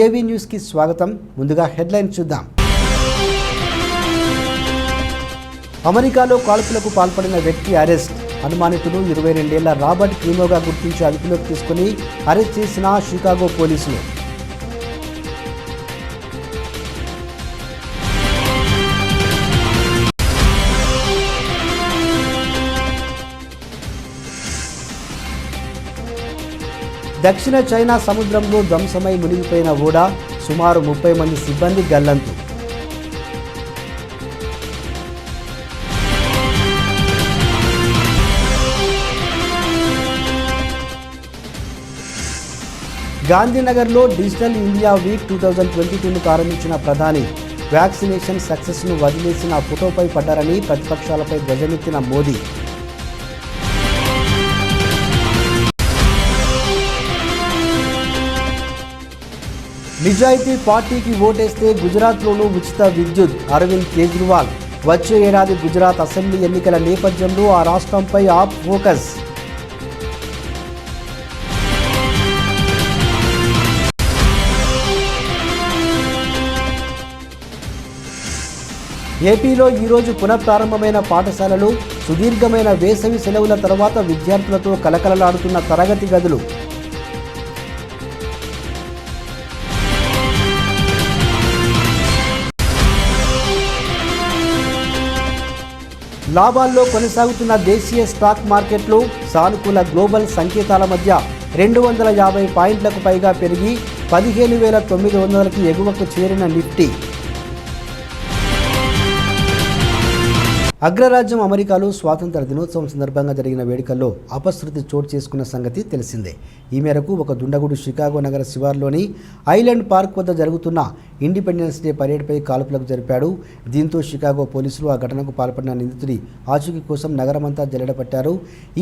AV news కి స్వాగతం. ముందుగా హెడ్లైన్ చూద్దాం. అమెరికాలో కాల్పులకు పాల్పడిన వ్యక్తి అరెస్ట్. అనుమానితుడు 22 ఏళ్ల రాబర్ట్ క్రీమోగా గుర్తించి అదుపులోకి తీసుకుని అరెస్ట్ చేసిన షికాగో పోలీసులు. దక్షిణ చైనా సముద్రంలో ధ్వంసమై మునిగిపోయిన ఓడ, సుమారు 30 మంది సిబ్బంది గల్లంతు. గాంధీనగర్లో డిజిటల్ ఇండియా వీక్ 2022ను ప్రారంభించిన ప్రధాని వ్యాక్సినేషన్ సక్సెస్ను వదిలేసిన ఫోటోపై పడ్డారని ప్రతిపక్షాలపై ధ్వజమెత్తిన మోదీ. నిజాయితీ పార్టీకి ఓటేస్తే గుజరాత్లోనూ ఉచిత విద్యుత్. అరవింద్ కేజ్రీవాల్. వచ్చే ఏడాది గుజరాత్ అసెంబ్లీ ఎన్నికల నేపథ్యంలో ఆ రాష్ట్రంపై ఆప్ ఫోకస్. ఏపీలో ఈరోజు పునఃప్రారంభమైన పాఠశాలలు. సుదీర్ఘమైన వేసవి సెలవుల తర్వాత విద్యార్థులతో కలకలలాడుతున్న తరగతి గదులు. లాభాల్లో కొనసాగుతున్న దేశీయ స్టాక్ మార్కెట్లు. సానుకూల గ్లోబల్ సంకేతాల మధ్య 250 పాయింట్లకు పైగా పెరిగి 15,900కి ఎగువకు చేరిన నిఫ్టీ. అగ్రరాజ్యం అమెరికాలో స్వాతంత్ర దినోత్సవం సందర్భంగా జరిగిన వేడుకల్లో అపశృతి చోటు చేసుకున్న సంగతి తెలిసిందే. ఈ మేరకు ఒక దుండగుడు షికాగో నగర శివార్లోని ఐలాండ్ పార్క్ వద్ద జరుగుతున్న ఇండిపెండెన్స్ డే పరేడ్పై కాల్పులకు జరిపాడు. దీంతో షికాగో పోలీసులు ఆ ఘటనకు పాల్పడిన నిందితుడి ఆచూకీ కోసం నగరమంతా జల్లెడపట్టారు.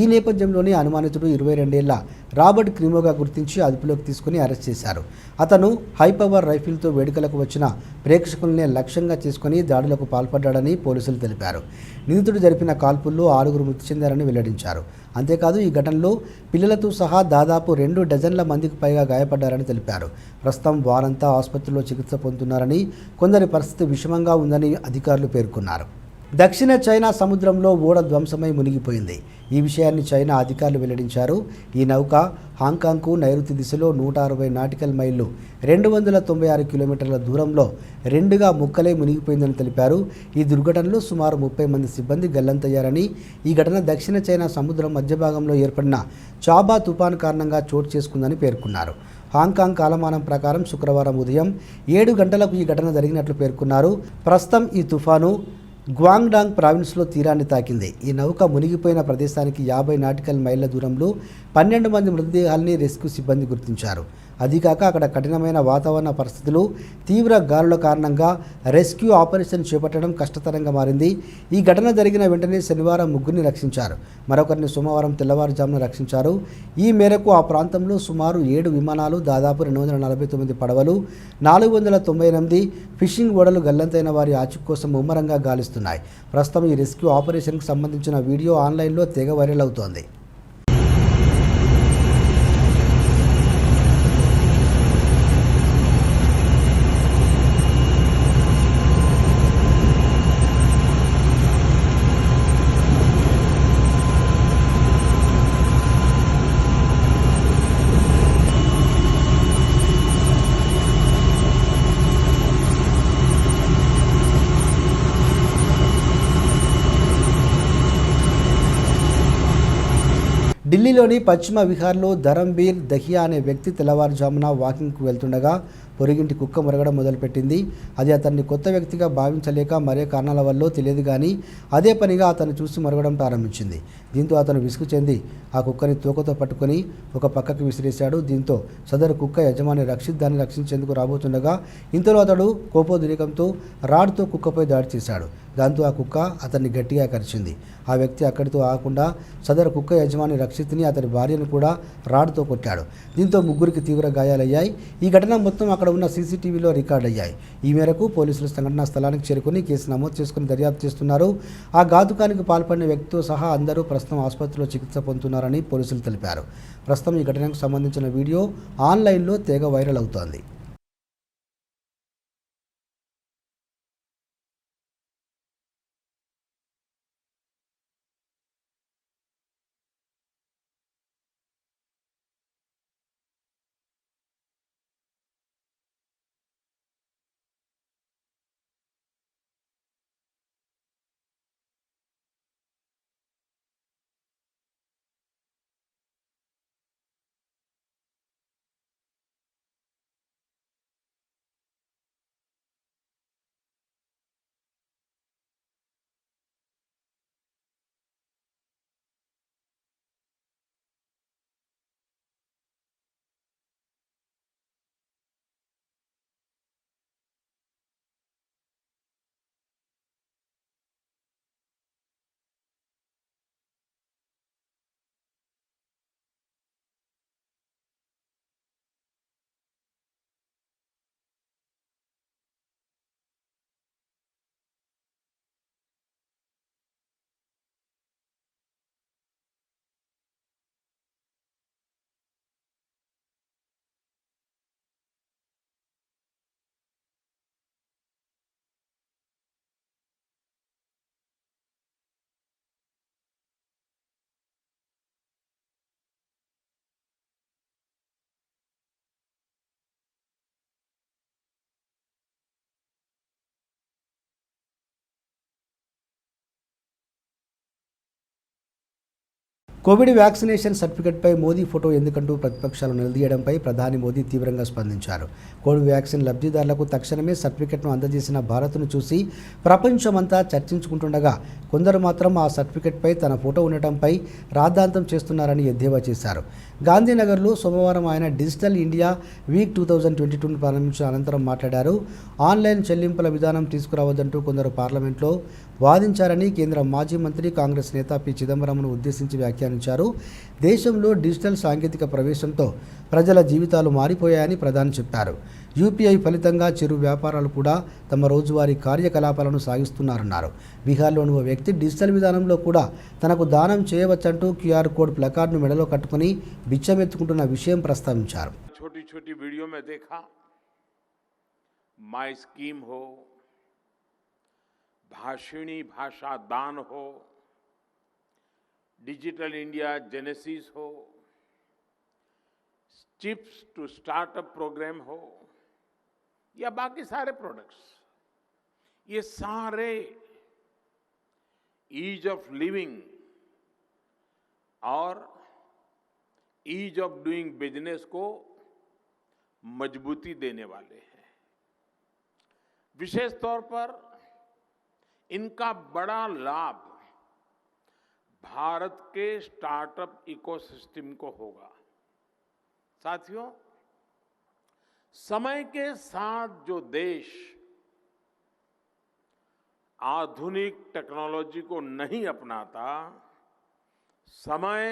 ఈ నేపథ్యంలోనే అనుమానితుడు 22 ఏళ్ల రాబర్ట్ క్రీమోగా గుర్తించి అదుపులోకి తీసుకుని అరెస్ట్ చేశారు. అతను హైపవర్ రైఫిల్తో వేడుకలకు వచ్చిన ప్రేక్షకులనే లక్ష్యంగా చేసుకుని దాడులకు పాల్పడ్డాడని పోలీసులు తెలిపారు. నిందితుడు జరిపిన కాల్పుల్లో 6 మృతి చెందారని వెల్లడించారు. అంతేకాదు ఈ ఘటనలో పిల్లలతో సహా దాదాపు 2 డజన్ల మందికి పైగా గాయపడ్డారని తెలిపారు. ప్రస్తుతం వారంతా ఆసుపత్రిలో చికిత్స పొందుతున్నారని, కొందరి పరిస్థితి విషమంగా ఉందని అధికారులు పేర్కొన్నారు. దక్షిణ చైనా సముద్రంలో ఓడ ధ్వంసమై మునిగిపోయింది. ఈ విషయాన్ని చైనా అధికారులు వెల్లడించారు. ఈ నౌక హాంకాంగ్కు నైరుతి దిశలో 160 నాటికల్ మైళ్ళు 296 కిలోమీటర్ల దూరంలో రెండుగా ముక్కలై మునిగిపోయిందని తెలిపారు. ఈ దుర్ఘటనలో సుమారు 30 మంది సిబ్బంది గల్లంతయ్యారని, ఈ ఘటన దక్షిణ చైనా సముద్రం మధ్య భాగంలో ఏర్పడిన చాబా తుఫాను కారణంగా చోటు చేసుకుందని పేర్కొన్నారు. హాంకాంగ్ కాలమానం ప్రకారం శుక్రవారం ఉదయం 7 గంటలకు ఈ ఘటన జరిగినట్లు పేర్కొన్నారు. ప్రస్తుతం ఈ తుఫాను గ్వాంగ్డాంగ్ ప్రావిన్స్లో తీరాన్ని తాకింది. ఈ నౌక మునిగిపోయిన ప్రదేశానికి 50 నాటికల్ మైళ్ళ దూరంలో 12 మంది మృతదేహాల్ని రెస్క్యూ సిబ్బంది గుర్తించారు. అదికాక అక్కడ కఠినమైన వాతావరణ పరిస్థితులు, తీవ్ర గాలుల కారణంగా రెస్క్యూ ఆపరేషన్ చేపట్టడం కష్టతరంగా మారింది. ఈ ఘటన జరిగిన వెంటనే శనివారం 3 రక్షించారు. మరొకరిని సోమవారం తెల్లవారుజామున రక్షించారు. ఈ మేరకు ఆ ప్రాంతంలో సుమారు 7 విమానాలు, దాదాపు 249 పడవలు, 498 ఫిషింగ్ ఓడలు గల్లంతైన వారి ఆచూకీ కోసం ముమ్మరంగా గాలిస్తున్నాయి. ప్రస్తుతం ఈ రెస్క్యూ ఆపరేషన్కు సంబంధించిన వీడియో ఆన్లైన్లో తెగ వైరల్ అవుతోంది. ఢిల్లీలోని పశ్చిమ విహార్లో ధరంబీర్ దహియా అనే వ్యక్తి తెల్లవారుజామున వాకింగ్కు వెళ్తుండగా పొరుగింటి కుక్క మొరగడం మొదలుపెట్టింది. అది అతన్ని కొత్త వ్యక్తిగా భావించలేక మరే కారణాల వల్ల తెలియదు కానీ అదే పనిగా అతను చూసి మొరగడం ప్రారంభించింది. దీంతో అతను విసుగు చెంది ఆ కుక్కని తోకతో పట్టుకొని ఒక పక్కకి విసిరేశాడు. దీంతో సదరు కుక్క యజమాని రక్షిత్ దాన్ని రక్షించేందుకు రాబోతుండగా ఇంతలో అతడు కోపోద్రేకంతో రాడ్తో కుక్కపై దాడి చేశాడు. దాంతో ఆ కుక్క అతన్ని గట్టిగా కరిచింది. ఆ వ్యక్తి అక్కడితో ఆగకుండా సదరు కుక్క యజమాని రక్షిత్ని, అతని భార్యను కూడా రాడ్తో కొట్టాడు. దీంతో ముగ్గురికి తీవ్ర గాయాలయ్యాయి. ఈ ఘటన మొత్తం అక్కడ ఉన్న సీసీటీవీలో రికార్డ్ అయ్యాయి. ఈ మేరకు పోలీసులు సంఘటనా స్థలానికి చేరుకుని కేసు నమోదు చేసుకుని దర్యాప్తు చేస్తున్నారు. ఆ ఘాతుకానికి పాల్పడిన వ్యక్తితో సహా అందరూ ప్రస్తుతం ఆసుపత్రిలో చికిత్స పొందుతున్నారని పోలీసులు తెలిపారు. ప్రస్తుతం ఈ ఘటనకు సంబంధించిన వీడియో ఆన్లైన్లో తెగ వైరల్ అవుతోంది. కోవిడ్ వ్యాక్సినేషన్ సర్టిఫికెట్పై మోదీ ఫోటో ఎందుకంటూ ప్రతిపక్షాలు నిలదీయడంపై ప్రధాని మోదీ తీవ్రంగా స్పందించారు. కోవిడ్ వ్యాక్సిన్ లబ్ధిదారులకు తక్షణమే సర్టిఫికెట్ను అందజేసిన భారత్ను చూసి ప్రపంచమంతా చర్చించుకుంటుండగా కొందరు మాత్రం ఆ సర్టిఫికెట్పై తన ఫోటో ఉండటంపై రాద్ధాంతం చేస్తున్నారని ఎద్దేవా చేశారు. గాంధీనగర్లో సోమవారం ఆయన డిజిటల్ ఇండియా వీక్ 2022ను ప్రారంభించిన అనంతరం మాట్లాడారు. ఆన్లైన్ చెల్లింపుల విధానం తీసుకురావద్దంటూ కొందరు పార్లమెంట్లో వాదించారని కేంద్ర మాజీ మంత్రి కాంగ్రెస్ నేత పి చిదంబరంను ఉద్దేశించి వ్యాఖ్యానించారు. దేశంలో డిజిటల్ సాంకేతిక ప్రవేశంతో ప్రజల జీవితాలు మారిపోయాయని ప్రధాని చెప్పారు. యూపీఐ ఫలితంగా చిరు వ్యాపారాలు కూడా తమ రోజువారీ కార్యకలాపాలను సాగిస్తున్నారన్నారు. బీహార్లోని ఓ వ్యక్తి డిజిటల్ విధానంలో కూడా తనకు దానం చేయవచ్చంటూ క్యూఆర్ కోడ్ ప్లకార్డును మెడలో కట్టుకుని బిచ్చమెత్తుకుంటున్న విషయం ప్రస్తావించారు. छोटी छोटी वीडियो में देखा, माई स्कीम हो, भाषिणी भाषा दान हो, डिजिटल इंडिया जेनेसिस हो, चिप्स टू स्टार्टअप प्रोग्राम हो या बाकी सारे प्रोडक्ट्स, ये सारे ईज ऑफ लिविंग और ईज ऑफ डूइंग बिजनेस को मजबूती देने वाले हैं. विशेष तौर पर इनका बड़ा लाभ भारत के स्टार्टअप इकोसिस्टम को होगा. साथियों, समय के साथ जो देश आधुनिक टेक्नोलॉजी को नहीं अपनाता, समय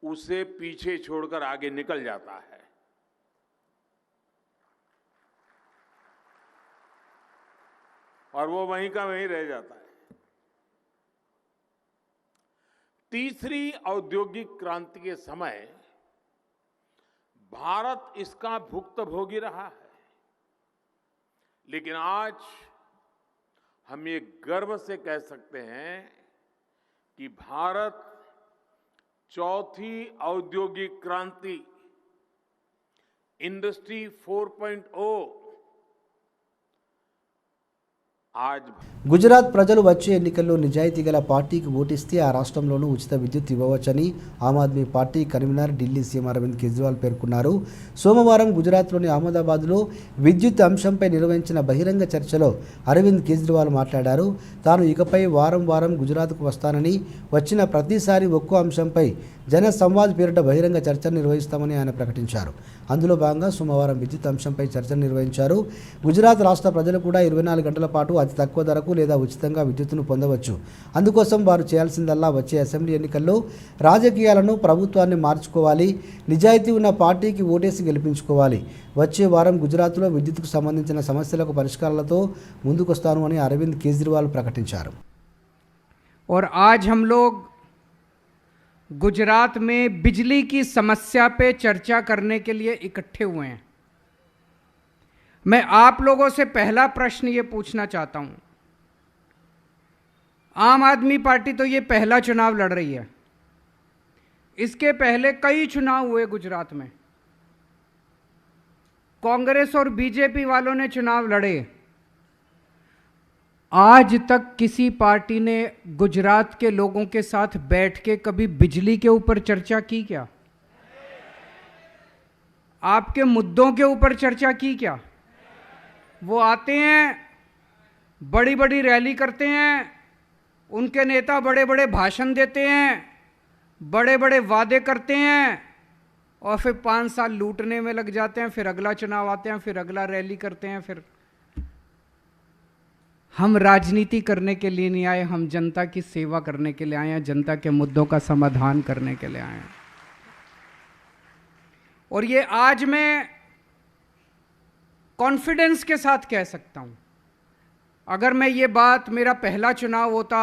उसे पीछे छोड़कर आगे निकल जाता है. और वो वहीं का वहीं रह जाता है. तीसरी औद्योगिक क्रांति के समय भारत इसका भुक्तभोगी रहा है. लेकिन आज हम ये गर्व से कह सकते हैं कि भारत चौथी औद्योगिक क्रांति इंडस्ट्री 4.0 గుజరాత్ ప్రజలు వచ్చే ఎన్నికల్లో నిజాయితీ గల పార్టీకి ఓటిస్తే ఆ రాష్ట్రంలోనూ ఉచిత విద్యుత్ ఇవ్వవచ్చని Aam Aadmi Party convener Delhi CM Arvind Kejriwal పేర్కొన్నారు. సోమవారం గుజరాత్లోని అహ్మదాబాద్లో విద్యుత్ అంశంపై నిర్వహించిన బహిరంగ చర్చలో అరవింద్ కేజ్రీవాల్ మాట్లాడారు. తాను ఇకపై వారం వారం గుజరాత్కు వస్తానని, వచ్చిన ప్రతిసారి ఒక్కో అంశంపై జన సంవాద్ పేరిట బహిరంగ చర్చలు నిర్వహిస్తామని ఆయన ప్రకటించారు. అందులో భాగంగా సోమవారం విద్యుత్ అంశంపై చర్చలు నిర్వహించారు. గుజరాత్ రాష్ట్ర ప్రజలు కూడా 24 గంటల పాటు అతి తక్కువ ధరకు లేదా ఉచితంగా విద్యుత్తును పొందవచ్చు. అందుకోసం వారు చేయాల్సిందల్లా వచ్చే అసెంబ్లీ ఎన్నికల్లో రాజకీయాలను, ప్రభుత్వాన్ని మార్చుకోవాలి, నిజాయితీ ఉన్న పార్టీకి ఓటేసి గెలిపించుకోవాలి. వచ్చే వారం గుజరాత్లో విద్యుత్కు సంబంధించిన సమస్యలకు పరిష్కారాలతో ముందుకొస్తాను అని అరవింద్ కేజ్రీవాల్ ప్రకటించారు. और आज हम लोग गुजरात में बिजली की समस्या पे चर्चा करने के लिए इकट्ठे हुए हैं. मैं आप लोगों से पहला प्रश्न ये पूछना चाहता हूं. आम आदमी पार्टी तो ये पहला चुनाव लड़ रही है. इसके पहले कई चुनाव हुए गुजरात में. कांग्रेस और बीजेपी वालों ने चुनाव लड़े. आज तक किसी पार्टी ने गुजरात के लोगों के साथ बैठ के कभी बिजली के ऊपर चर्चा की क्या? आपके मुद्दों के ऊपर चर्चा की क्या? वो आते हैं, बड़ी बड़ी रैली करते हैं, उनके नेता बड़े बड़े भाषण देते हैं, बड़े बड़े वादे करते हैं और फिर 5 साल लूटने में लग जाते हैं. फिर अगला चुनाव आते हैं, फिर अगला रैली करते हैं. फिर हम राजनीति करने के लिए नहीं आए, हम जनता की सेवा करने के लिए आए हैं, जनता के मुद्दों का समाधान करने के लिए आए हैं. और ये आज मैं कॉन्फिडेंस के साथ कह सकता हूं, अगर मैं ये बात, मेरा पहला चुनाव होता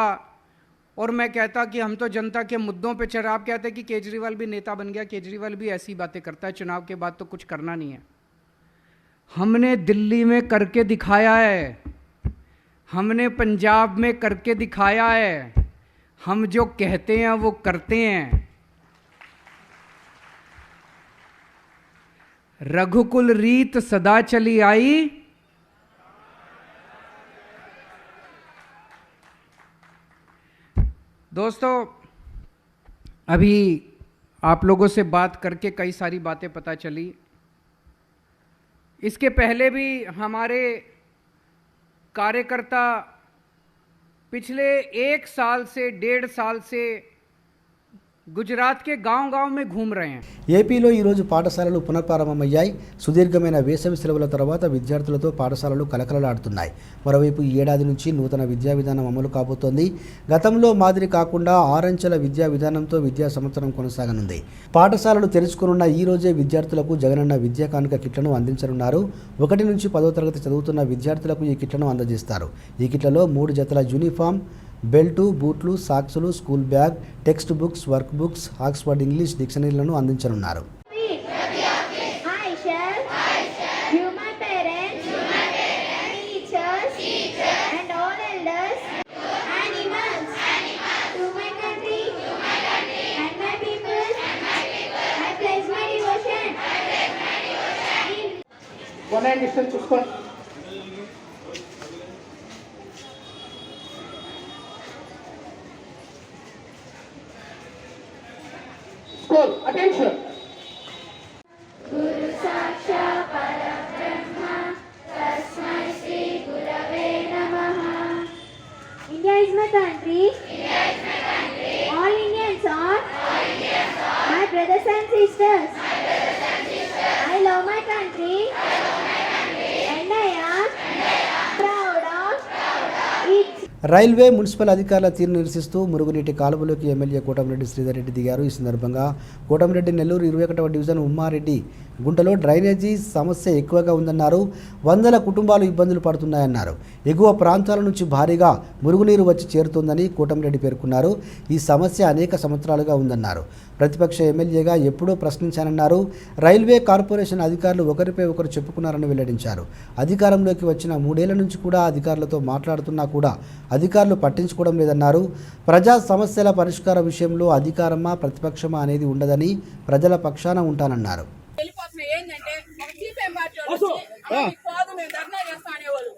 और मैं कहता कि हम तो जनता के मुद्दों पे चल, आप कहते कि केजरीवाल भी नेता बन गया, केजरीवाल भी ऐसी बातें करता है, चुनाव के बाद तो कुछ करना नहीं है. हमने दिल्ली में करके दिखाया है, हमने पंजाब में करके दिखाया है. हम जो कहते हैं वो करते हैं. रघुकुल रीत सदा चली आई, दोस्तों अभी आप लोगों से बात करके कई सारी बातें पता चली। इसके पहले भी हमारे कार्यकर्ता पिछले 1 साल से 1.5 साल से గుజరాత్ के गांव-गांव में घूम रहे हैं। ఏపీలో ఈరోజు పాఠశాలలు పునఃప్రారంభమయ్యాయి. సుదీర్ఘమైన వేసవి సెలవుల తర్వాత విద్యార్థులతో పాఠశాలలు కలకలలాడుతున్నాయి. మరోవైపు ఈ ఏడాది నుంచి నూతన విద్యా విధానం అమలు కాబోతోంది. గతంలో మాదిరి కాకుండా 6 అంచెల విద్యా విధానంతో విద్యా సంవత్సరం కొనసాగనుంది. పాఠశాలలు తెరుచుకున్న ఈ రోజే విద్యార్థులకు జగనన్న విద్యా కానుక కిట్లను అందించనున్నారు. 1 నుంచి 10వ తరగతి చదువుతున్న విద్యార్థులకు ఈ కిట్లను అందజేస్తారు. ఈ కిట్లలో 3 జతల యూనిఫామ్, బెల్టు, బూట్లు, సాక్సులు, school bag, textbooks, workbooks, Oxford English డిక్షనరీలను అందించనున్నారు. School, attention. Guru Sakshat Parabrahma Tasmai Shri Gurave Namaha. India is my country. All Indians are my brothers and sisters. I love my country. And I am proud of it. Railway, municipal అధికారుల తీరును నిరసిస్తూ మురుగునీటి కాలువలోకి MLA Kotamreddy Sridhar Reddy దిగారు. ఈ సందర్భంగా కోటమిరెడ్డి నెల్లూరు 21వ division Ummareddy గుంటలో drainage సమస్య ఎక్కువగా ఉందన్నారు. వందల కుటుంబాలు ఇబ్బందులు పడుతున్నాయన్నారు. ఎగువ ప్రాంతాల నుంచి భారీగా మురుగునీరు వచ్చి చేరుతోందని కోటమిరెడ్డి పేర్కొన్నారు. ఈ సమస్య అనేక సంవత్సరాలుగా ఉందన్నారు. ప్రతిపక్ష ఎమ్మెల్యేగా ఎప్పుడూ ప్రశ్నించానన్నారు. రైల్వే కార్పొరేషన్ అధికారులు ఒకరిపై ఒకరు చెప్పుకున్నారని వెల్లడించారు. అధికారంలోకి వచ్చిన 3 ఏళ్ల నుంచి కూడా అధికారులతో మాట్లాడుతున్నా కూడా అధికారులు పట్టించుకోవడం లేదన్నారు. ప్రజా సమస్యల పరిష్కార విషయంలో అధికారమా ప్రతిపక్షమా అనేది ఉండదని ప్రజల పక్షాన ఉంటానన్నారు. ఏంటంటే ఒక సిపిఎం పార్టీ వాళ్ళు కాదు మేము ధర్నా చేస్తా అనేవాళ్ళు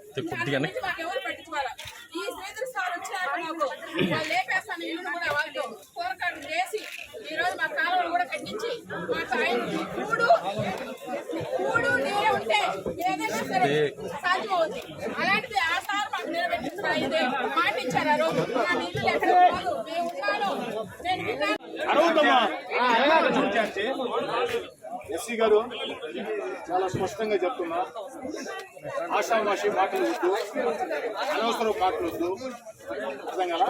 మాకు ఎవరు పట్టించుకోవాలి. ఈ శ్రీధర్ సార్ వచ్చాక మాకు వాళ్ళు లేపేస్తాను ఇల్లు కూడా వాళ్ళతో కూరకాడు చేసి ఈ రోజు మా కాలువలు కూడా కట్టించి మాకు ఆయన కూడు నీరే ఉంటే ఏదైనా సరే సాధ్యం అవుతుంది. అలాంటిది ఆ సార్ మాకు నిలబెట్టించారు. మాట ఇచ్చారు ఆ రోజు నా ఇల్లు ఎక్కడ పోదు మేము ఉన్నాను నేను విన్నాను. ఎస్సీ గారు చాలా స్పష్టంగా చెప్తున్నా, ఆషామాషి మాటలు వద్దు, అనవసరం మాటలు వద్దు, అర్థం కదా.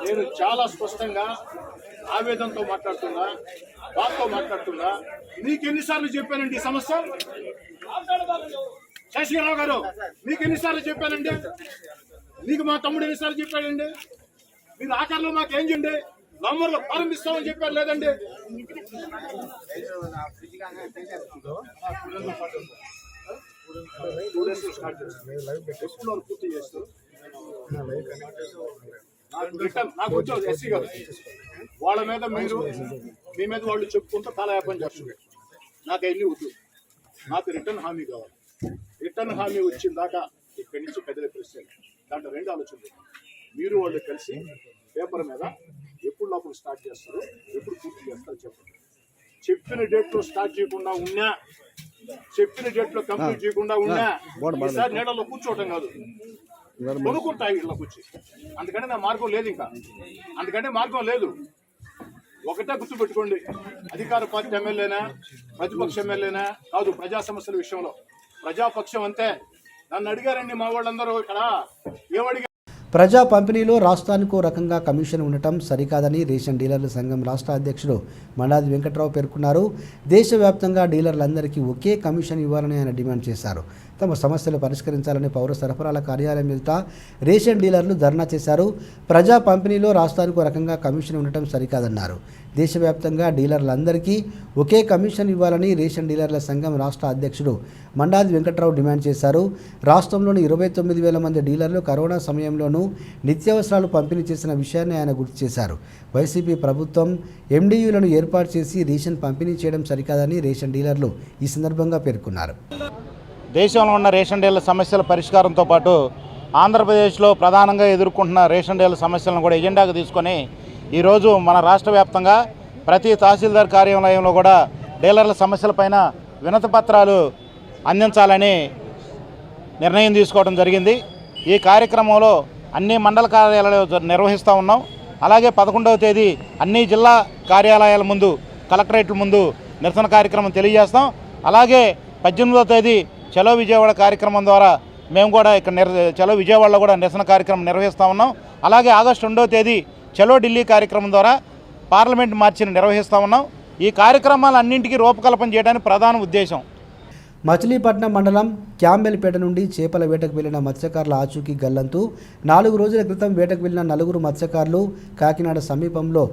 నేను చాలా స్పష్టంగా ఆవేదనతో మాట్లాడుతున్నా, బాధతో మాట్లాడుతున్నా. మీకు ఎన్నిసార్లు చెప్పానండి ఈ సమస్య? శశిరావు గారు మీకు ఎన్నిసార్లు చెప్పానండి? మీకు మా తమ్ముడు ఎన్నిసార్లు చెప్పాడండి? మీరు ఆఖరిలో మాకు ఏం చేయండి, నంబర్లో ప్రారంభిస్తామని చెప్పారు లేదండి. పూర్తి చేస్తూ నాకు వచ్చారు ఎస్సీ గారు. వాళ్ళ మీద మీరు మీ మీద వాళ్ళు చెప్పుకుంటూ కాలయాపన చేస్తున్నారు. నాకు అవన్నీ వద్దు, నాకు రిటర్న్ హామీ కావాలి. రిటర్న్ హామీ వచ్చిన దాకా ఇక్కడి నుంచి కదిలే ప్రశ్న. దాంట్లో 2 ఆలోచనలు. మీరు వాళ్ళు కలిసి పేపర్ మీద ఎప్పుడు లోపల స్టార్ట్ చేస్తారు, ఎప్పుడు పూర్తి చేస్తారు చెప్పండి. చెప్పిన డేట్లో స్టార్ట్ చేయకుండా ఉన్నా, చెప్పిన డేట్లో కంప్లీట్ చేయకుండా ఉన్నా ఈసారి నీడల్లో కూర్చోవటం కాదు, కొనుక్కుంటాయి ఇళ్ళకి వచ్చి. అందుకంటే నా మార్గం లేదు, ఇంకా అందుకంటే మార్గం లేదు. ఒకటే గుర్తుపెట్టుకోండి, అధికార పార్టీ ఎమ్మెల్యేనా ప్రతిపక్ష ఎమ్మెల్యేనా కాదు, ప్రజా సమస్యల విషయంలో ప్రజాపక్షం అంతే. నన్ను అడిగారండి మా వాళ్ళందరూ ఇక్కడ ఏమడిగారు. ప్రజా పంపిణీలో రాష్ట్రానికో రకంగా కమిషన్ ఉండటం సరికాదని రేషన్ డీలర్ల సంఘం రాష్ట్ర అధ్యక్షుడు మండాది వెంకట్రావు పేర్కొన్నారు. దేశవ్యాప్తంగా డీలర్లందరికీ ఒకే కమిషన్ ఇవ్వాలని ఆయన డిమాండ్ చేశారు. తమ సమస్యలు పరిష్కరించాలని పౌర సరఫరాల కార్యాలయం ఎదుట రేషన్ డీలర్లు ధర్నా చేశారు. ప్రజా పంపిణీలో రాష్ట్రానికో రకంగా కమిషన్ ఉండటం సరికాదన్నారు. దేశవ్యాప్తంగా డీలర్లందరికీ ఒకే కమిషన్ ఇవ్వాలని రేషన్ డీలర్ల సంఘం రాష్ట్ర అధ్యక్షుడు మండాది వెంకట్రావు డిమాండ్ చేశారు. రాష్ట్రంలోని 29,000 మంది డీలర్లు కరోనా సమయంలోనూ నిత్యావసరాలు పంపిణీ చేసిన విషయాన్ని ఆయన గుర్తు చేశారు. వైసీపీ ప్రభుత్వం ఎండియూలను ఏర్పాటు చేసి రేషన్ పంపిణీ చేయడం సరికాదని రేషన్ డీలర్లు ఈ సందర్భంగా పేర్కొన్నారు. దేశంలో ఉన్న రేషన్ డీలర్ సమస్యల పరిష్కారంతో పాటు ఆంధ్రప్రదేశ్లో ప్రధానంగా ఎదుర్కొంటున్న రేషన్ డీలర్ సమస్యలను కూడా ఎజెండాగా తీసుకొని ఈరోజు మన రాష్ట్ర వ్యాప్తంగా ప్రతి తహసీల్దార్ కార్యాలయంలో కూడా డీలర్ల సమస్యలపైన వినతి పత్రాలు అందించాలని నిర్ణయం తీసుకోవడం జరిగింది. ఈ కార్యక్రమంలో అన్ని మండల కార్యాలయాలు నిర్వహిస్తూ ఉన్నాం. అలాగే 11వ తేదీ అన్ని జిల్లా కార్యాలయాల ముందు, కలెక్టరేట్ల ముందు నిరసన కార్యక్రమం తెలియజేస్తాం. అలాగే 18వ తేదీ చలో విజయవాడ కార్యక్రమం ద్వారా మేము కూడా ఇక్కడ చలో విజయవాడలో కూడా నిరసన కార్యక్రమం నిర్వహిస్తూ ఉన్నాం. అలాగే ఆగస్టు 2వ తేదీ చలో ఢిల్లీ కార్యక్రమం ద్వారా పార్లమెంట్ మార్చిని నిర్వహిస్తూ ఉన్నాం. ఈ కార్యక్రమాలన్నింటికీ రూపకల్పన చేయడానికి ప్రధాన ఉద్దేశం. మచిలీపట్నం మండలం క్యాంబెల్పేట నుండి చేపల వేటకు వెళ్లిన మత్స్యకారుల ఆచూకీ గల్లంతు. 4 రోజుల క్రితం వేటకు వెళ్లిన 4 మత్స్యకారులు కాకినాడ సమీపంలో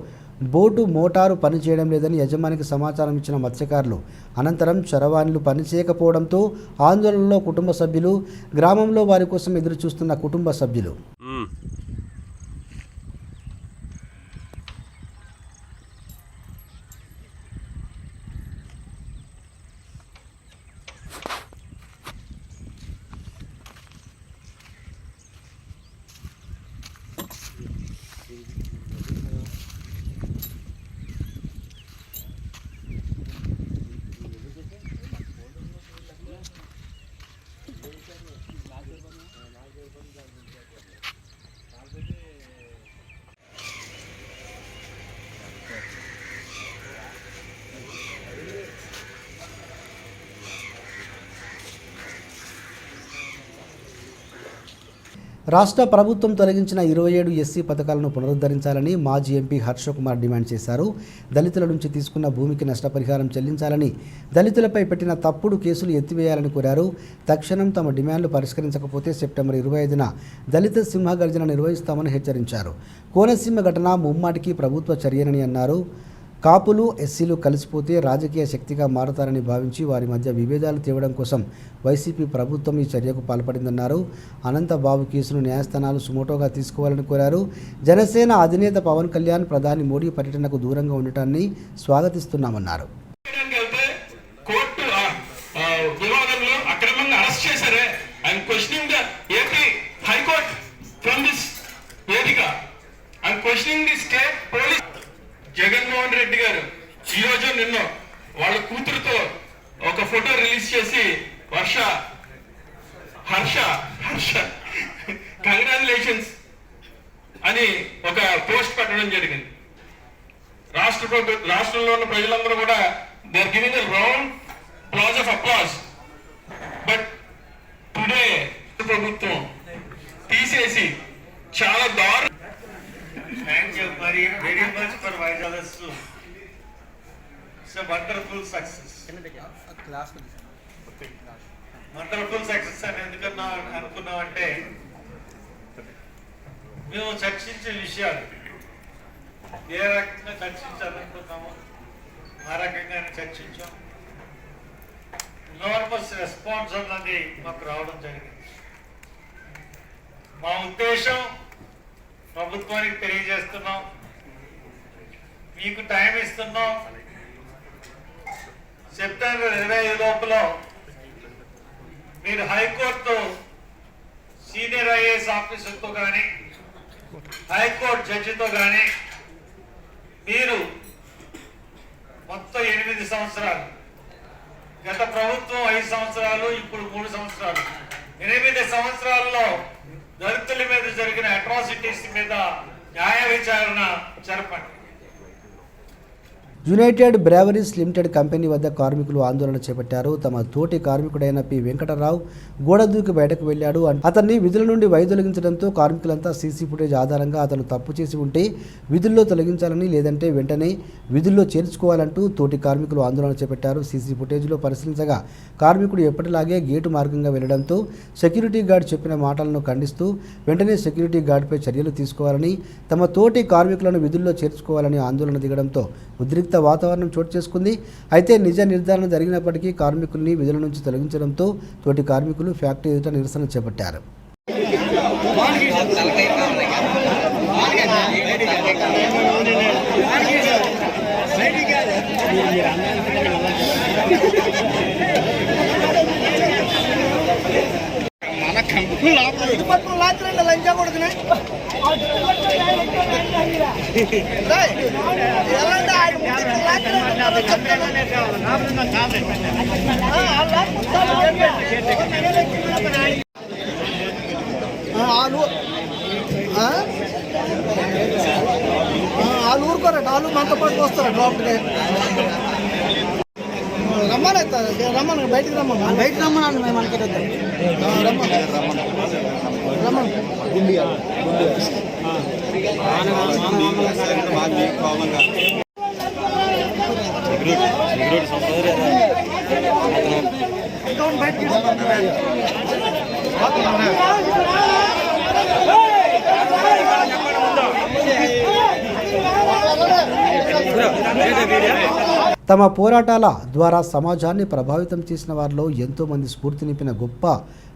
బోటు మోటారు పనిచేయడం లేదని యజమానికి సమాచారం ఇచ్చిన మత్స్యకారులు అనంతరం చరవాణిలు పనిచేయకపోవడంతో ఆందోళనలో కుటుంబ సభ్యులు, గ్రామంలో వారి కోసం ఎదురు చూస్తున్న కుటుంబ సభ్యులు. రాష్ట్ర ప్రభుత్వం తొలగించిన 27 ఎస్సీ పథకాలను పునరుద్ధరించాలని మాజీ ఎంపీ హర్షకుమార్ డిమాండ్ చేశారు. దళితుల నుంచి తీసుకున్న భూమికి నష్టపరిహారం చెల్లించాలని, దళితులపై పెట్టిన తప్పుడు కేసులు ఎత్తివేయాలని కోరారు. తక్షణం తమ డిమాండ్లు పరిష్కరించకపోతే సెప్టెంబర్ 25న దళిత సింహగర్జన నిర్వహిస్తామని హెచ్చరించారు. కోనసీమ ఘటన ముమ్మాటికి ప్రభుత్వ చర్యనని అన్నారు. కాపులు, ఎస్సీలు కలిసిపోతే రాజకీయ శక్తిగా మారతారని భావించి వారి మధ్య విభేదాలు తేవడం కోసం వైసీపీ ప్రభుత్వం ఈ చర్యకు పాల్పడిందన్నారు. అనంతబాబు కేసును న్యాయస్థానాలు సుమోటోగా తీసుకోవాలని కోరారు. జనసేన అధినేత పవన్ కళ్యాణ్ ప్రధాని మోడీ పర్యటనకు దూరంగా ఉండటాన్ని స్వాగతిస్తున్నామన్నారు. జగన్మోహన్ రెడ్డి గారు ఈ రోజు నిన్న వాళ్ళ కూతురుతో ఒక ఫోటో రిలీజ్ చేసి హర్ష కంగ్రాచులేషన్స్ అని ఒక పోస్ట్ పెట్టడం జరిగింది. రాష్ట్రంలో ఉన్న ప్రజలందరూ కూడా they are giving a round applause of applause. But today ప్రభుత్వం తీసేసి చాలా దారుణం. Thank you very much for Vaijalas too. It's a wonderful success. Wonderful success అని ఎందుకన్నా అనుకున్నామంటే మేము చర్చించే విషయాలు ఏ రకంగా చర్చించాలనుకున్నామో ఆ రకంగానే చర్చించాం. ఎనార్మస్ రెస్పాన్స్ అన్నది మాకు రావడం జరిగింది. మా ఉద్దేశం ప్రభుత్వానికి తెలియజేస్తున్నాం, మీకు టైం ఇస్తున్నాం. సెప్టెంబర్ 25 లోపల మీరు హైకోర్టు సీనియర్ ఐఏఎస్ ఆఫీసర్తో కానీ హైకోర్టు జడ్జితో కానీ మీరు మొత్తం 8 సంవత్సరాలు, గత ప్రభుత్వం 5 సంవత్సరాలు, ఇప్పుడు 3 సంవత్సరాలు, 8 సంవత్సరాల్లో దళితుల మీద జరిగిన అట్రాసిటీస్ మీద న్యాయ విచారణ జరపండి. యునైటెడ్ బ్రేవరీస్ లిమిటెడ్ కంపెనీ వద్ద కార్మికులు ఆందోళన చేపట్టారు. తమ తోటి కార్మికుడైన పి వెంకటరావు గోడ దూకి బయటకు వెళ్లాడు. అతన్ని విధుల నుండి వైదొలగించడంతో కార్మికులంతా సీసీ ఫుటేజ్ ఆధారంగా అతను తప్పు చేసి ఉంటే విధుల్లో తొలగించాలని, లేదంటే వెంటనే విధుల్లో చేర్చుకోవాలంటూ తోటి కార్మికులు ఆందోళన చేపట్టారు. సీసీ ఫుటేజ్లో పరిశీలించగా కార్మికుడు ఎప్పటిలాగే గేటు మార్గంగా వెళ్లడంతో సెక్యూరిటీ గార్డ్ చెప్పిన మాటలను ఖండిస్తూ వెంటనే సెక్యూరిటీ గార్డుపై చర్యలు తీసుకోవాలని, తమ తోటి కార్మికులను విధుల్లో చేర్చుకోవాలని ఆందోళన దిగడంతో ఉద్రిక్త వాతావరణం చోటు చేసుకుంది. అయితే నిజ నిర్ధారణ జరిగినప్పటికీ కార్మికుల్ని విధుల నుంచి తొలగించడంతో తోటి కార్మికులు ఫ్యాక్టరీ ఎదుట నిరసన చేపట్టారు. మన కంపెనీ వాళ్ళు ఊరుకోరట, వాళ్ళు మనతో పాటు వస్తారట లోపలికి. రమ్మని బయటికి రమ్మన్నాను మేము మనకి తమ పోరాటాల ద్వారా సమాజాన్ని ప్రభావితం చేసిన వారిలో ఎంతోమంది స్ఫూర్తి నింపిన గొప్ప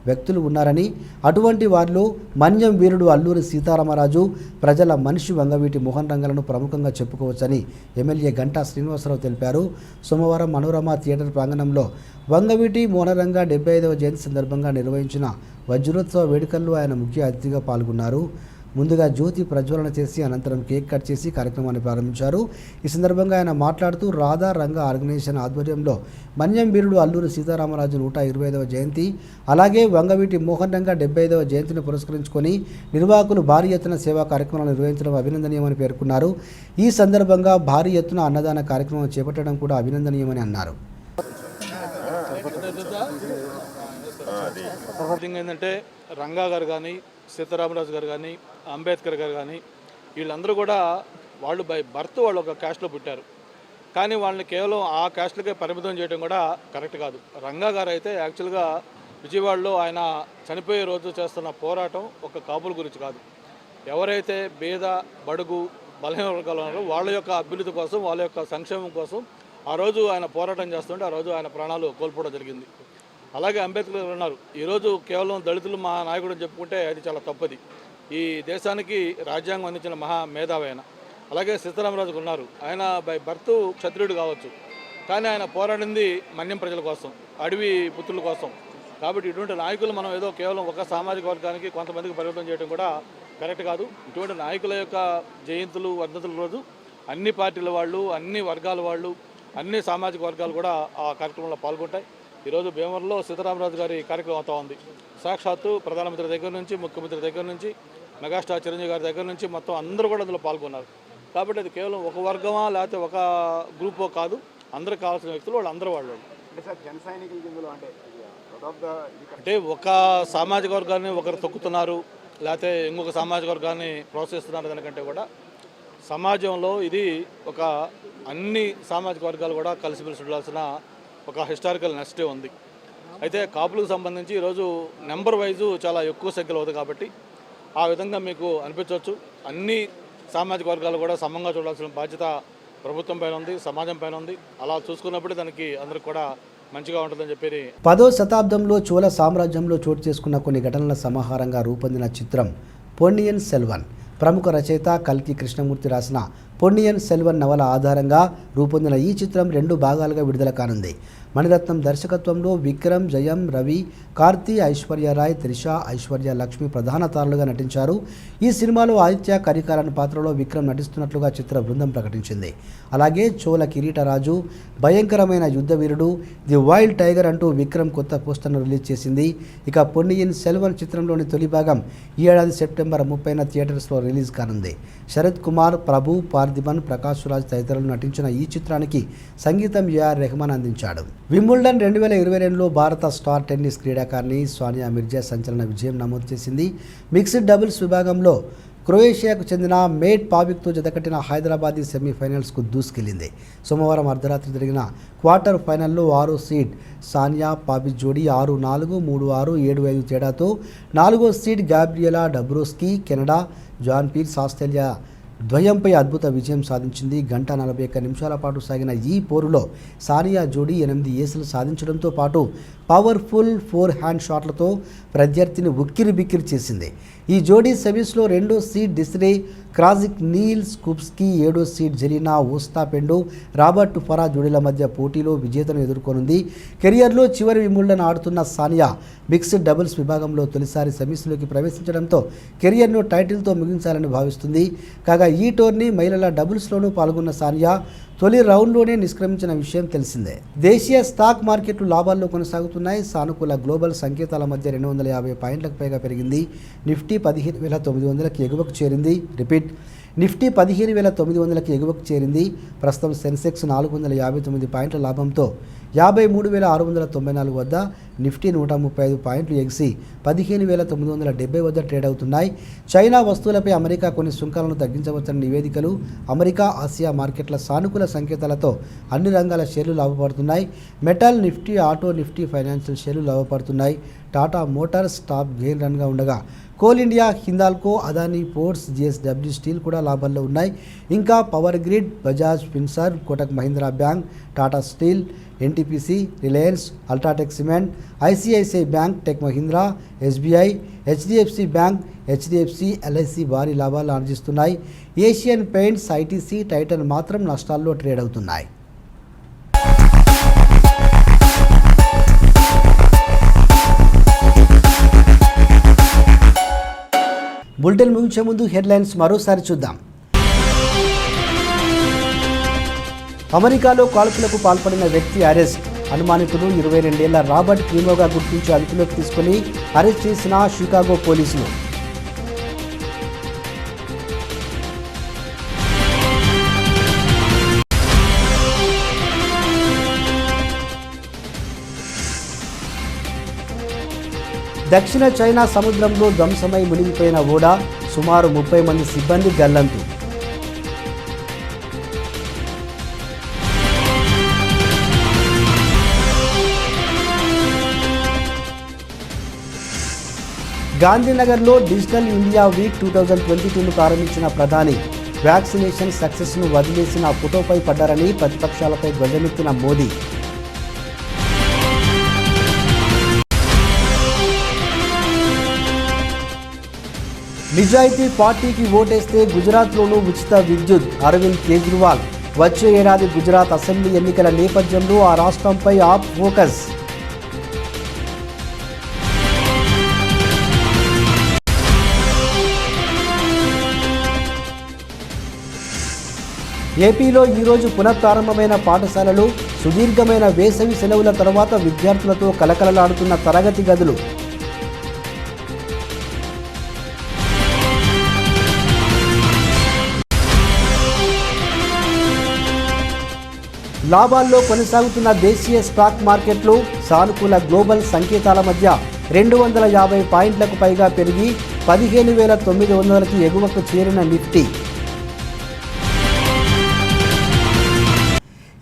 వ్యక్తులు ఉన్నారని, అటువంటి వారిలో మన్యం వీరుడు అల్లూరి సీతారామరాజు, ప్రజల మనిషి వంగవీటి మోహన్ రంగలను ప్రముఖంగా చెప్పుకోవచ్చని ఎమ్మెల్యే గంటా శ్రీనివాసరావు తెలిపారు. సోమవారం మనోరమ థియేటర్ ప్రాంగణంలో వంగవీటి మోహనరంగ 75వ జయంతి సందర్భంగా నిర్వహించిన వజ్రోత్సవ వేడుకల్లో ఆయన ముఖ్య అతిథిగా పాల్గొన్నారు. ముందుగా జ్యోతి ప్రజ్వలన చేసి అనంతరం కేక్ కట్ చేసి కార్యక్రమాన్ని ప్రారంభించారు. ఈ సందర్భంగా ఆయన మాట్లాడుతూ రాధా రంగ ఆర్గనైజేషన్ ఆధ్వర్యంలో మన్యం వీరుడు అల్లూరి సీతారామరాజు 125వ జయంతి, అలాగే వంగవీటి మోహన్ రంగ 75వ జయంతిని పురస్కరించుకొని నిర్వాహకులు భారీ ఎత్తున సేవా కార్యక్రమాలు నిర్వహించడం అభినందనీయమని పేర్కొన్నారు. ఈ సందర్భంగా భారీ ఎత్తున అన్నదాన కార్యక్రమం చేపట్టడం కూడా అభినందనీయమని అన్నారు. ఏంటంటే రంగా గారు కానీ, సీతారామరాజు గారు కానీ, అంబేద్కర్ గారు కానీ వీళ్ళందరూ కూడా వాళ్ళు బై బర్త్ వాళ్ళు ఒక క్యాస్ట్లో పుట్టారు. కానీ వాళ్ళని కేవలం ఆ క్యాస్ట్లకే పరిమితం చేయడం కూడా కరెక్ట్ కాదు. రంగా గారు అయితే యాక్చువల్గా విజయవాడలో ఆయన చనిపోయే రోజు చేస్తున్న పోరాటం ఒక కాపుల గురించి కాదు. ఎవరైతే పేద, బడుగు, బలహీన వర్గాలు ఉన్నారో వాళ్ళ యొక్క అభ్యున్నతి కోసం, వాళ్ళ యొక్క సంక్షేమం కోసం ఆ రోజు ఆయన పోరాటం చేస్తుంటే ఆ రోజు ఆయన ప్రాణాలు కోల్పోవడం జరిగింది. అలాగే అంబేద్కర్ ఉన్నారు. ఈరోజు కేవలం దళితులు మా నాయకుడు అని చెప్పుకుంటే అది చాలా తప్పది. ఈ దేశానికి రాజ్యాంగం అందించిన మహా మేధావి ఆయన. అలాగే సీతారామరాజు ఉన్నారు. ఆయన బై బర్త్ క్షత్రియుడు కావచ్చు, కానీ ఆయన పోరాడింది మన్యం ప్రజల కోసం, అడవి పుత్రుల కోసం. కాబట్టి ఇటువంటి నాయకులు మనం ఏదో కేవలం ఒక సామాజిక వర్గానికి కొంతమందికి పరిమితం చేయడం కూడా కరెక్ట్ కాదు. ఇటువంటి నాయకుల యొక్క జయంతులు, వర్ధంతుల రోజు అన్ని పార్టీల వాళ్ళు, అన్ని వర్గాల వాళ్ళు, అన్ని సామాజిక వర్గాలు కూడా ఆ కార్యక్రమంలో పాల్గొంటాయి. ఈరోజు భీమవరంలో సీతారామరాజు గారి కార్యక్రమం అవుతా ఉంది. సాక్షాత్తు ప్రధానమంత్రి దగ్గర నుంచి, ముఖ్యమంత్రి దగ్గర నుంచి, మెగాస్టార్ చిరంజీవి గారి దగ్గర నుంచి మొత్తం అందరూ కూడా అందులో పాల్గొన్నారు. కాబట్టి అది కేవలం ఒక వర్గమా లేకపోతే ఒక గ్రూపో కాదు, అందరికి కావాల్సిన వ్యక్తులు వాళ్ళు అందరూ వాళ్ళు. అంటే ఒక సామాజిక వర్గాన్ని ఒకరు తొక్కుతున్నారు, లేకపోతే ఇంకొక సామాజిక వర్గాన్ని ప్రోత్సహిస్తున్నారు దానికంటే కూడా సమాజంలో ఇది ఒక అన్ని సామాజిక వర్గాలు కూడా కలిసిమెలిసి ఉండాల్సిన ఒక హిస్టారికల్ నెస్టే ఉంది. అయితే కాపులకు సంబంధించి ఈరోజు నెంబర్ వైజు చాలా ఎక్కువ సంఖ్యలో అవుతుంది. కాబట్టి ఆ విధంగా మీకు అనిపించవచ్చు. అన్ని సామాజిక వర్గాలు కూడా సమంగా చూడాల్సిన బాధ్యత ప్రభుత్వం పైన ఉంది, సమాజం పైన ఉంది. అలా చూసుకున్నప్పుడు దానికి అందరికి కూడా మంచిగా ఉంటుందని చెప్పి 10వ శతాబ్దంలో చోళ సామ్రాజ్యంలో చోటు చేసుకున్న కొన్ని ఘటనల సమాహారంగా రూపొందిన చిత్రం పొన్నియిన్ సెల్వన్. ప్రముఖ రచయిత కల్కి కృష్ణమూర్తి రాసిన పొన్నియిన్ సెల్వన్ నవల ఆధారంగా రూపొందిన ఈ చిత్రం 2 భాగాలుగా విడుదల కానుంది. మణిరత్నం దర్శకత్వంలో విక్రమ్, జయం, రవి, కార్తీ, ఐశ్వర్యరాయ్, త్రిష, ఐశ్వర్య లక్ష్మి ప్రధాన తారలుగా నటించారు. ఈ సినిమాలో ఆదిత్య కరికాలన్ పాత్రలో విక్రమ్ నటిస్తున్నట్లుగా చిత్ర బృందం ప్రకటించింది. అలాగే చోళ కిరీటరాజు, భయంకరమైన యుద్ధ వీరుడు, ది వైల్డ్ టైగర్ అంటూ విక్రమ్ కొత్త పోస్టర్ను రిలీజ్ చేసింది. ఇక పొన్నియిన్ సెల్వన్ చిత్రంలోని తొలి భాగం ఈ ఏడాది సెప్టెంబర్ 30న థియేటర్స్లో రిలీజ్ కానుంది. శరత్ కుమార్, ప్రభు, పార్థిబన్, ప్రకాష్ రాజ్ తదితరులు నటించిన ఈ చిత్రానికి సంగీతం ఏఆర్ రెహమాన్ అందించాడు. వింబుల్డన్ 2022లో భారత స్టార్ టెన్నిస్ క్రీడాకారిణి సానియా మిర్జా సంచలన విజయం నమోదు చేసింది. మిక్స్డ్ డబుల్స్ విభాగంలో క్రొయేషియాకు చెందిన మేట్ పావిక్తో జతకట్టిన హైదరాబాదీ సెమీఫైనల్స్కు దూసుకెళ్లింది. సోమవారం అర్ధరాత్రి జరిగిన క్వార్టర్ ఫైనల్లో 6వ సీడ్ సానియా పావిక్ జోడీ 6-4, 3-6, 7-5 తేడాతో 4వ seed Gabriela Dabrowski, Canada John Peers Australia ద్వయంపై అద్భుత విజయం సాధించింది. 1:41 నిమిషాల పాటు సాగిన ఈ పోరులో సానియా జోడీ 8 ఏసులు సాధించడంతో పాటు పవర్ఫుల్ 4 హ్యాండ్ షాట్లతో ప్రత్యర్థిని ఉక్కిరి బిక్కిరి చేసింది. ఈ జోడీ సెమీస్లో 2వ సీడ్ డిస్రే క్రాజిక్ నీల్ స్కూప్స్కి, 7వ సీడ్ జెలినా ఓస్టాపెండో రాబర్ట్ ఫరా జోడీల మధ్య పోటీలో విజేతను ఎదుర్కొనుంది. కెరియర్లో చివరి విముళ్లను ఆడుతున్న సానియా మిక్స్డ్ డబుల్స్ విభాగంలో తొలిసారి సెమీస్లోకి ప్రవేశించడంతో కెరియర్ను టైటిల్తో ముగించాలని భావిస్తుంది. కాగా ఈ టోర్నీ మహిళల డబుల్స్లోనూ పాల్గొన్న సానియా తొలి రౌండ్లోనే నిష్క్రమించిన విషయం తెలిసిందే. దేశీయ స్టాక్ మార్కెట్లు లాభాల్లో కొనసాగుతున్నాయి. సానుకూల గ్లోబల్ సంకేతాల మధ్య 250 పాయింట్లకు పైగా పెరిగింది. నిఫ్టీ 15,900కి ఎగువకు చేరింది. నిఫ్టీ 15,900కి ఎగువకు చేరింది. ప్రస్తుతం సెన్సెక్స్ 459 పాయింట్ల లాభంతో 53,694 వద్ద, నిఫ్టీ 135 పాయింట్లు ఎగిసి 15,970 వద్ద ట్రేడ్ అవుతున్నాయి. చైనా వస్తువులపై అమెరికా కొన్ని సుంకాలను తగ్గించవచ్చని నివేదికలు, అమెరికా ఆసియా మార్కెట్ల సానుకూల సంకేతాలతో అన్ని రంగాల షేర్లు లాభపడుతున్నాయి. Metal, Nifty, auto, Nifty financial షేర్లు లాభపడుతున్నాయి. టాటా మోటార్స్ టాప్ గెయిన్ రన్గా ఉండగా Coal India, Hindalco, Adani Ports, JSW Steel కూడా లాభాల్లో ఉన్నాయి. ఇంకా Power Grid, Bajaj Finserv, Kotak Mahindra Bank, Tata Steel, NTPC, Reliance, UltraTech Cement, ICICI Bank, Tech Mahindra, SBI, HDFC Bank, HDFC, LIC భారీ లాభాలు ఆర్జిస్తున్నాయి. ఏషియన్ పెయింట్స్, ITC, టైటన్ మాత్రం నష్టాల్లో ట్రేడ్ అవుతున్నాయి. బులెటిన్ ముగించే ముందు హెడ్లైన్స్ మరోసారి చూద్దాం. అమెరికాలో కాల్పులకు పాల్పడిన వ్యక్తి అరెస్ట్. అనుమానితుడు 22 ఏళ్ల రాబర్ట్ క్రీమోగా గుర్తించి అదుపులోకి తీసుకుని అరెస్ట్ చేసిన షికాగో పోలీసులు. దక్షిణ చైనా సముద్రంలో ధ్వంసమై మునిగిపోయిన ఓడ, సుమారు 30 మంది సిబ్బంది గల్లంతు. గాంధీనగర్లో డిజిటల్ ఇండియా వీక్ 2022ను ప్రారంభించిన ప్రధాని వ్యాక్సినేషన్ సక్సెస్ను వదిలేసిన ఫోటోపై పడ్డారని ప్రతిపక్షాలపై ధ్వజమెత్తిన మోదీ. నిజాయితీ పార్టీకి ఓటేస్తే గుజరాత్లోనూ ఉచిత విద్యుత్. అరవింద్ కేజ్రీవాల్. వచ్చే ఏడాది గుజరాత్ అసెంబ్లీ ఎన్నికల నేపథ్యంలో ఆ రాష్ట్రంపై ఆప్ ఫోకస్. ఏపీలో ఈరోజు పునఃప్రారంభమైన పాఠశాలలు. సుదీర్ఘమైన వేసవి సెలవుల తర్వాత విద్యార్థులతో కలకలలాడుతున్న తరగతి గదులు. లాభాల్లో కొనసాగుతున్న దేశీయ స్టాక్ మార్కెట్లు. సానుకూల గ్లోబల్ సంకేతాల మధ్య 250 పాయింట్లకు పైగా పెరిగి 15,900కి ఎగువకు చేరిన నిఫ్టీ.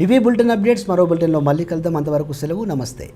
ఇవి బులెటిన్ అప్డేట్స్. మరో బులెటిన్లో మళ్ళీ కలుద్దాం. అంతవరకు సెలవు. నమస్తే.